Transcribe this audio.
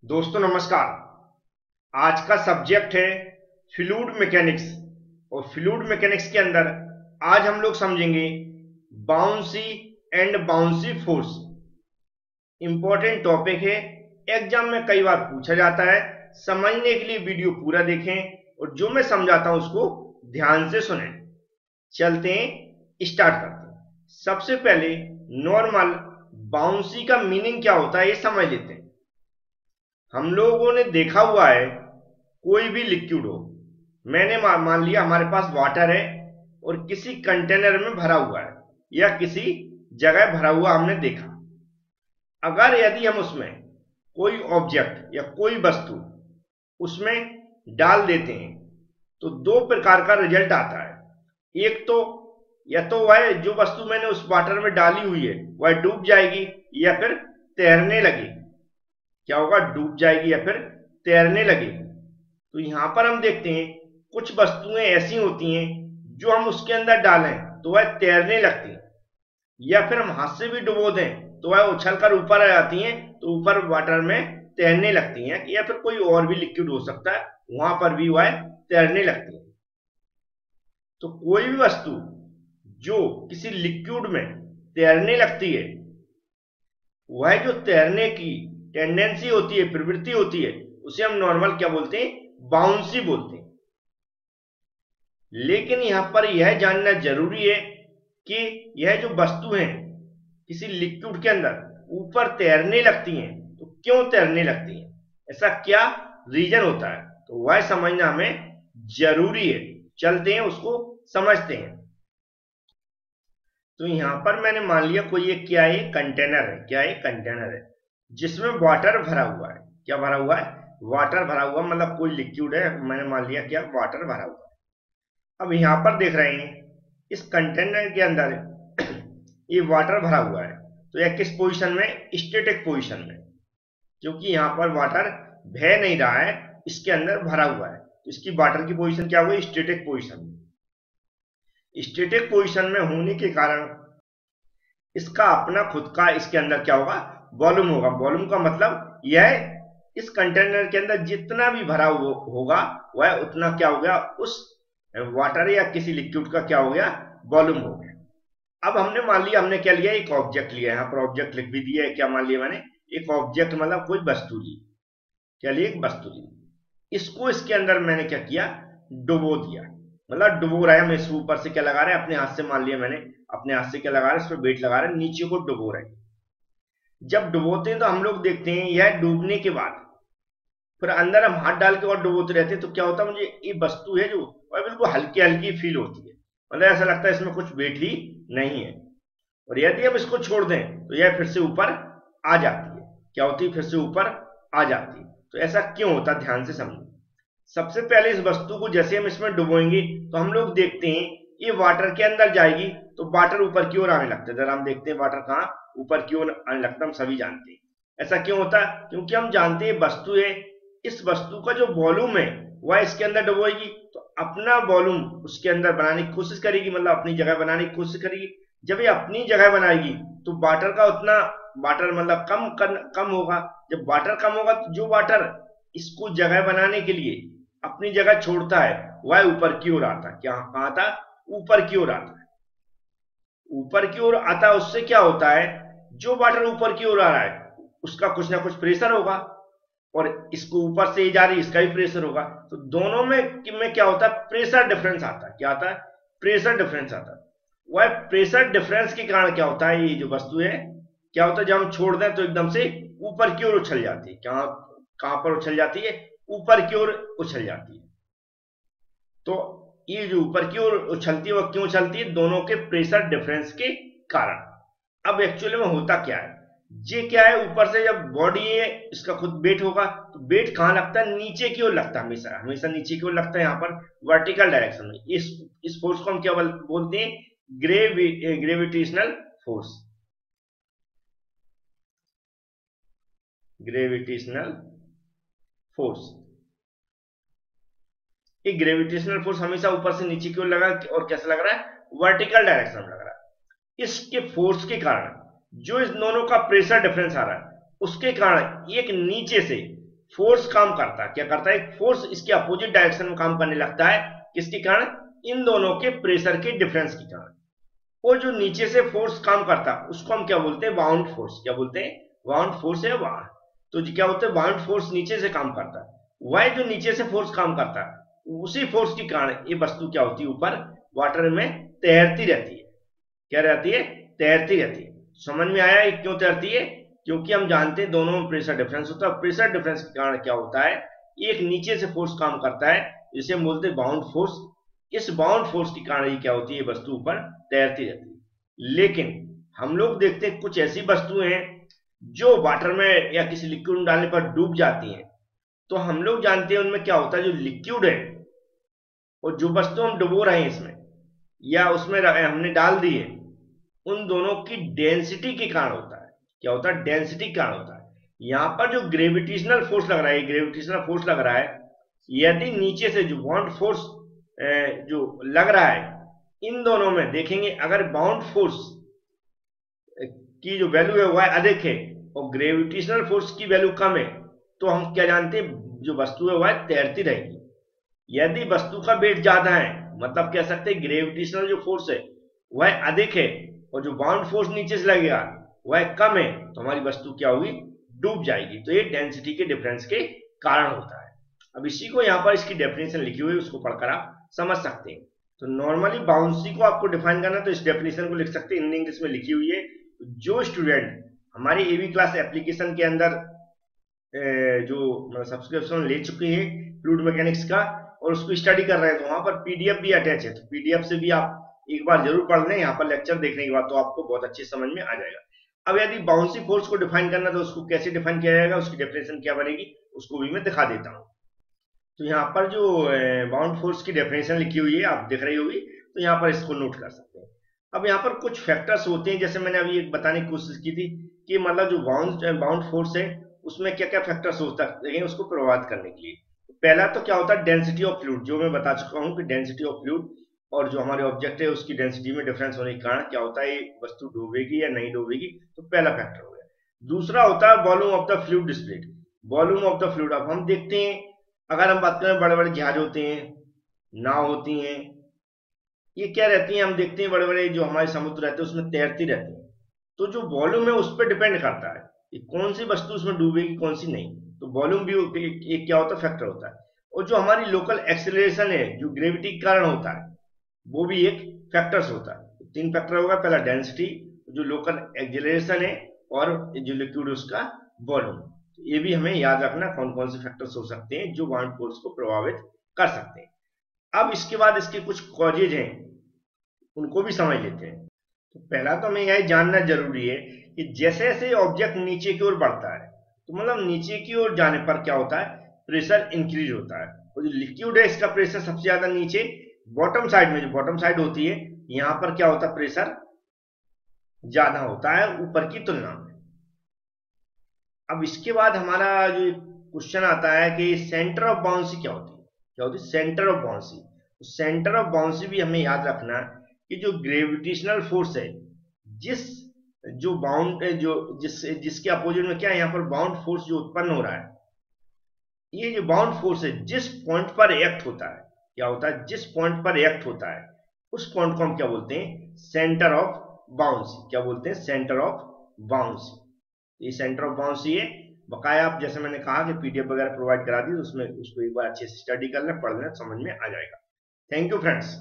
दोस्तों नमस्कार। आज का सब्जेक्ट है फ्लूइड मैकेनिक्स। और फ्लूइड मैकेनिक्स के अंदर आज हम लोग समझेंगे bouncy and bouncy force. Important topic है, एग्जाम में कई बार पूछा जाता है। समझने के लिए वीडियो पूरा देखें और जो मैं समझाता हूं उसको ध्यान से सुनें। चलते हैं, स्टार्ट करते हैं। सबसे पहले नॉर्मल बाउंसी का मीनिंग क्या होता है ये समझ लेते हैं। हम लोगों ने देखा हुआ है, कोई भी लिक्विड हो, मैंने मान लिया हमारे पास वाटर है और किसी कंटेनर में भरा हुआ है या किसी जगह भरा हुआ हमने देखा। अगर यदि हम उसमें कोई ऑब्जेक्ट या कोई वस्तु उसमें डाल देते हैं तो दो प्रकार का रिजल्ट आता है। एक तो या तो वह जो वस्तु मैंने उस वाटर में डाली हुई है वह डूब जाएगी या फिर तैरने लगेगी। क्या होगा? डूब जाएगी या फिर तैरने लगेगी। तो यहां पर हम देखते हैं कुछ वस्तुएं ऐसी होती हैं जो हम उसके अंदर डालें तो वह तैरने लगती हैं, या फिर हम हाथ से भी डुबो दें तो वह उछल कर ऊपर आ जाती हैं, तो ऊपर वाटर में तैरने लगती हैं। या फिर कोई और भी लिक्विड हो सकता है, वहां पर भी वह तैरने लगती है। तो कोई भी वस्तु जो किसी लिक्विड में तैरने लगती है, वह जो तैरने की टेंडेंसी होती है, प्रवृत्ति होती है, उसे हम नॉर्मल क्या बोलते हैं? बाउंसी बोलते हैं। लेकिन यहां पर यह जानना जरूरी है कि यह जो वस्तु है किसी लिक्विड के अंदर ऊपर तैरने लगती हैं, तो क्यों तैरने लगती हैं, ऐसा क्या रीजन होता है, तो वह समझना हमें जरूरी है। चलते हैं उसको समझते हैं। तो यहां पर मैंने मान लिया कोई एक क्या है, कंटेनर है। क्या है? कंटेनर है जिसमें वाटर भरा हुआ है। क्या भरा हुआ है? वाटर भरा हुआ, मतलब कोई लिक्विड है, मैंने मान लिया क्या, वाटर भरा हुआ है। अब यहां पर देख रहे हैं इस कंटेनर के अंदर ये वाटर भरा हुआ है, तो यह किस पोजीशन में? स्टैटिक पोजीशन में, क्योंकि यहां पर वाटर बह नहीं रहा है, इसके अंदर भरा हुआ है। तो इसकी वाटर की पोजीशन क्या हुई? स्टैटिक पोजीशन में। स्टैटिक पोजीशन में होने के कारण इसका अपना खुद का इसके अंदर क्या होगा? वॉल्यूम होगा। वॉल्यूम का मतलब यह इस कंटेनर के अंदर जितना भी भरा होगा वह उतना क्या हो गया? उस वाटर या किसी लिक्विड का क्या हो गया? वॉल्यूम हो गया। अब हमने मान लिया, हमने क्या लिया? एक ऑब्जेक्ट लिया। यहाँ पर ऑब्जेक्ट लिख भी दिया है। क्या मान लिया मैंने? एक ऑब्जेक्ट, मतलब कोई वस्तु ली। क्या ली? एक वस्तु ली। इसको इसके अंदर मैंने क्या किया? डुबो दिया। मतलब डुबो रहे हम, इस ऊपर से क्या लगा रहे हैं? अपने हाथ से, मान लिया मैंने अपने हाथ से क्या लगा रहे हैं? इस पर वेट लगा रहे हैं, नीचे को डुबो रहे हैं। जब डुबोते हैं तो हम लोग देखते हैं यह डूबने के बाद फिर अंदर हम हाथ डाल के और डुबोते रहते हैं, तो क्या होता है? मुझे ये वस्तु है जो वह बिल्कुल हल्की हल्की फील होती है। मतलब ऐसा लगता है इसमें कुछ वेट ही नहीं है। और यदि हम इसको छोड़ दें तो यह फिर से ऊपर आ जाती है। क्या होती है? फिर से ऊपर आ जाती है। तो ऐसा क्यों होता है? ध्यान से समझो। सबसे पहले इस वस्तु को जैसे हम इसमें डुबोएंगे तो हम लोग देखते हैं ये वाटर के अंदर जाएगी तो वाटर ऊपर की ओर आने लगता है। जरा हम देखते हैं वाटर कहाँ ऊपर की ओर आने लगता है। हम सभी जानते हैं ऐसा क्यों होता है, क्योंकि हम जानते हैं वस्तु है, इस वस्तु का जो वॉल्यूम है वह इसके अंदर डुबोएगी तो अपना वॉल्यूम उसके अंदर बनाने की कोशिश करेगी, मतलब अपनी जगह बनाने की कोशिश करेगी। जब ये अपनी जगह बनाएगी तो वाटर का उतना वाटर मतलब कम होगा। जब वाटर कम होगा तो जो वाटर इसको जगह बनाने के लिए अपनी जगह छोड़ता है वह ऊपर की ओर आता है। क्या कहाँ आता? ऊपर की ओर आता है। ऊपर की ओर आता है, उससे क्या होता है? जो वाटर ऊपर की ओर आ रहा है उसका कुछ ना कुछ प्रेशर होगा, और इसको ऊपर से जा रही है, इसका भी प्रेशर होगा। तो दोनों में क्या होता है? प्रेशर डिफरेंस आता है। क्या आता है? प्रेशर डिफरेंस आता है। वह प्रेशर डिफरेंस के कारण क्या होता है? ये जो वस्तु है क्या होता है? जब हम छोड़ दें तो एकदम से ऊपर की ओर उछल जाती है। कहां पर उछल जाती है? ऊपर की ओर उछल जाती है। तो ये जो ऊपर की ओर उछलती है वह क्यों उछलती है? दोनों के प्रेशर डिफरेंस के कारण। अब एक्चुअली में होता क्या है? ये क्या है? ऊपर से जब बॉडी है इसका खुद वेट होगा, तो वेट कहां लगता है? नीचे की ओर लगता है। हमेशा हमेशा नीचे की ओर लगता है, यहाँ पर वर्टिकल डायरेक्शन में। इस फोर्स को हम क्या बोलते हैं? Gravitational force. Gravitational force. ये ग्रेविटेशनल फोर्स हमेशा ऊपर से नीचे की ओर लगा, और कैसे लग रहा है? वर्टिकल डायरेक्शन में लग रहा है। इसके फोर्स के कारण जो इस दोनों का प्रेशर डिफरेंस आ रहा है उसके कारण एक नीचे से फोर्स काम करता है, क्या करता है, एक फोर्स इसके अपोजिट डायरेक्शन में काम करने लगता है, किसके कारण, इन दोनों के प्रेशर के डिफरेंस के कारण। और जो नीचे से फोर्स काम करता है उसको हम क्या बोलते हैं, बाउंड फोर्स, क्या बोलते हैं, बाउंड फोर्स है वहां। तो क्या होता है, बाउंड फोर्स नीचे से काम करता है, वह जो नीचे से फोर्स काम करता है उसी फोर्स के कारण ये वस्तु क्या होती है, ऊपर वाटर में तैरती रहती है। क्या रहती है, तैरती रहती है। समझ में आया ये क्यों तैरती है, क्योंकि हम जानते हैं दोनों में प्रेशर डिफरेंस होता है। प्रेशर डिफरेंस के कारण क्या होता है, एक नीचे से फोर्स काम करता है जिसे हम बोलते हैं बाउंड फोर्स। इस बाउंड फोर्स के कारण ही क्या होती है, वस्तु ऊपर तैरती रहती है। लेकिन हम लोग देखते हैं कुछ ऐसी वस्तुएं हैं जो वाटर में या किसी लिक्विड में डालने पर डूब जाती हैं। तो हम लोग जानते हैं उनमें क्या होता है, जो लिक्विड है और जो वस्तु हम डुबो रहे हैं इसमें या उसमें हमने डाल दी है, उन दोनों की डेंसिटी के कारण होता है। क्या होता है, डेंसिटी के कारण होता है। यहां पर जो ग्रेविटेशनल फोर्स लग रहा है, ग्रेविटेशनल फोर्स लग रहा है, यदि नीचे से जो बाउंड फोर्स जो लग रहा है, इन दोनों में देखेंगे अगर बाउंड फोर्स की जो वैल्यू है वह अधिक है और ग्रेविटेशनल फोर्स की वैल्यू कम है, तो हम क्या जानते हैं, जो वस्तु है वह तैरती रहेगी। यदि वस्तु का वेट ज्यादा है, मतलब कह सकते हैं ग्रेविटेशनल जो फोर्स है वह अधिक है और जो बाउंड फोर्स नीचे से लगेगा वह कम है, तो हमारी वस्तु क्या होगी, डूब जाएगी। तो ये डेंसिटी के डिफरेंस के कारण होता है। अब इसी को यहाँ पर इसकी डेफिनेशन लिखी हुई है, उसको पढ़कर आप समझ सकते हैं। तो नॉर्मली बाउंसी को आपको डिफाइन करना, तो इस डेफिनेशन को लिख सकते हैं, इंग्लिश में लिखी हुई है। जो स्टूडेंट हमारे एवी क्लास एप्लीकेशन के अंदर जो सब्सक्रिप्शन ले चुके हैं फ्लूइड मैकेनिक्स का और उसको स्टडी कर रहे हैं, तो वहां पर पीडीएफ भी अटैच है, तो पीडीएफ से भी आप एक बार जरूर पढ़ लें यहाँ पर लेक्चर देखने के बाद, तो आपको बहुत अच्छे समझ में आ जाएगा। अब यदि बाउंसी फोर्स को डिफाइन करना, तो उसको कैसे डिफाइन किया जाएगा, उसकी डेफिनेशन क्या बनेगी, उसको भी मैं दिखा देता हूँ। तो यहाँ पर जो बाउंड फोर्स की डेफिनेशन लिखी हुई है आप देख रही होगी, तो यहाँ पर इसको नोट कर सकते हैं। अब यहाँ पर कुछ फैक्टर्स होते हैं, जैसे मैंने अभी एक बताने की कोशिश की थी कि मतलब जो बाउंड फोर्स है उसमें क्या क्या फैक्टर्स हो सकते हैं उसको प्रभावित करने के लिए। पहला तो क्या होता है, डेंसिटी ऑफ फ्लूइड, जो मैं बता चुका हूँ कि डेंसिटी ऑफ फ्लूइड और जो हमारे ऑब्जेक्ट है उसकी डेंसिटी में डिफरेंस होने के कारण क्या होता है, वस्तु डूबेगी या नहीं डूबेगी, तो पहला फैक्टर हो गया। दूसरा होता है volume of the fluid displayed, volume of the fluid. अब हम देखते हैं अगर हम बात करें, बड़े बड़े जहाज होते हैं, नाव होती हैं, ये क्या रहती हैं, हम देखते हैं बड़े बड़े जो हमारे समुद्र रहते हैं उसमें तैरती रहती हैं। तो जो वॉल्यूम है उस पर डिपेंड करता है कि कौन सी वस्तु उसमें डूबेगी कौन सी नहीं। तो वॉल्यूम भी एक क्या होता है, फैक्टर होता है। और जो हमारी लोकल एक्सेलरेशन है जो ग्रेविटी के कारण होता है, वो भी एक फैक्टर्स होता है। तो तीन फैक्टर होगा, पहला डेंसिटी, जो लोकल एक्सेलरेशन है, और जो लिक्विड उसका वॉल्यूम। ये भी हमें याद रखना कौन कौन से फैक्टर्स हो सकते हैं जो बाउंड फोर्स को प्रभावित कर सकते हैं। अब इसके बाद इसके कुछ कॉजेज हैं, उनको भी समझ लेते हैं। तो पहला तो हमें यह जानना जरूरी है कि जैसे जैसे ऑब्जेक्ट नीचे की ओर बढ़ता है, तो मतलब नीचे की ओर जाने पर क्या होता है, प्रेशर इंक्रीज होता है। और जो लिक्विड है इसका प्रेशर सबसे ज्यादा नीचे बॉटम साइड में, जो बॉटम साइड होती है, यहां पर क्या होता है, प्रेशर ज्यादा होता है ऊपर की तुलना में। अब इसके बाद हमारा जो क्वेश्चन आता है कि सेंटर ऑफ बाउंसी क्या होती है, क्या होती है सेंटर ऑफ बाउंसी। तो सेंटर ऑफ बाउंसी भी हमें याद रखना कि जो ग्रेविटेशनल फोर्स है, जिस जो बाउंड जो जिसके अपोजिट में क्या है, यहाँ पर बाउंड फोर्स जो उत्पन्न हो रहा है, ये जो बाउंड फोर्स है जिस पॉइंट पर एक्ट होता है, क्या होता है, जिस पॉइंट पर एक्ट होता है उस पॉइंट को हम क्या बोलते हैं, सेंटर ऑफ बाउंसी। क्या बोलते हैं, सेंटर ऑफ बाउंसी। ये सेंटर ऑफ बाउंसी है। बकाया आप जैसे मैंने कहा कि पीडीएफ वगैरह प्रोवाइड करा दी, तो उसमें उसको एक बार अच्छे से स्टडी कर लें, पढ़ लें, समझ में आ जाएगा। Thank you friends.